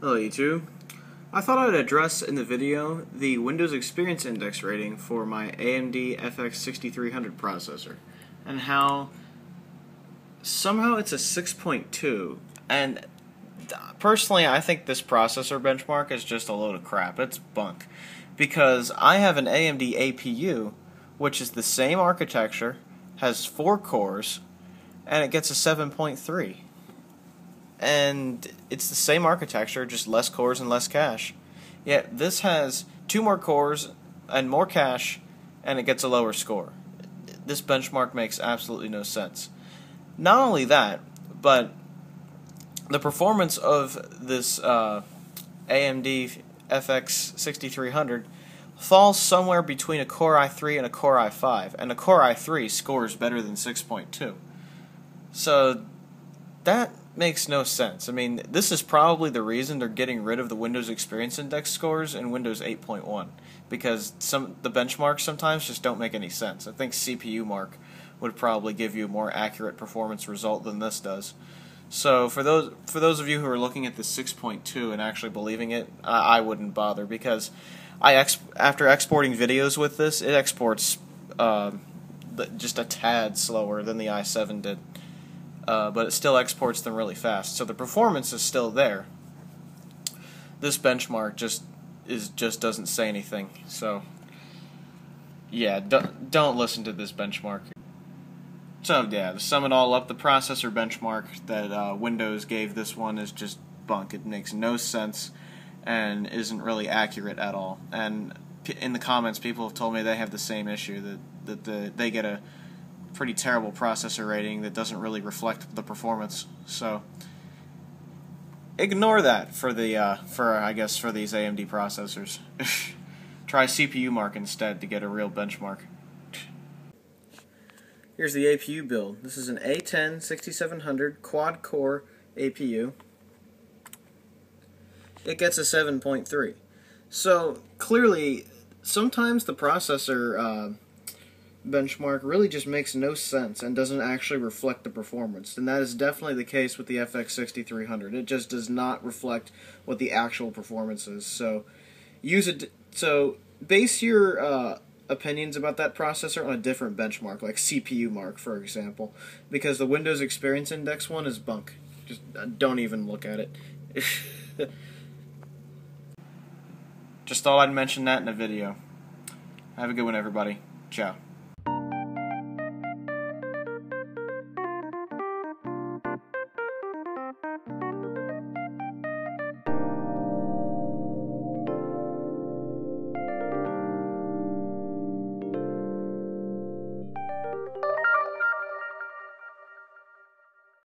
Hello YouTube. I thought I'd address in the video the Windows Experience Index rating for my AMD FX-6300 processor and how somehow it's a 6.2, and personally I think this processor benchmark is just a load of crap. It's bunk, because I have an AMD APU which is the same architecture, has 4 cores, and it gets a 7.3. And it's the same architecture, just less cores and less cache. Yet this has 2 more cores and more cache, and it gets a lower score. This benchmark makes absolutely no sense. Not only that, but the performance of this AMD FX-6300 falls somewhere between a Core i3 and a Core i5, and a Core i3 scores better than 6.2. So that makes no sense. I mean, this is probably the reason they're getting rid of the Windows Experience Index scores in Windows 8.1, because the benchmarks sometimes just don't make any sense. I think CPU mark would probably give you a more accurate performance result than this does. So for those of you who are looking at the 6.2 and actually believing it, I wouldn't bother, because after exporting videos with this, it exports just a tad slower than the i7 did. But it still exports them really fast, so the performance is still there. This benchmark just doesn't say anything. So yeah, don't listen to this benchmark. So yeah, to sum it all up, the processor benchmark that Windows gave this one is just bunk. It makes no sense and isn't really accurate at all. And in the comments, people have told me they have the same issue, that they get a pretty terrible processor rating that doesn't really reflect the performance. So ignore that for these AMD processors. Try CPU mark instead to get a real benchmark. Here's the APU build. This is an A10-6700 quad-core APU. It gets a 7.3. So clearly, sometimes the processor benchmark really just makes no sense and doesn't actually reflect the performance, and that is definitely the case with the FX-6300. It just does not reflect what the actual performance is. So base your opinions about that processor on a different benchmark, like CPU mark, for example, because the Windows Experience Index one is bunk. Just don't even look at it. Just thought I'd mention that in a video. Have a good one, everybody. Ciao.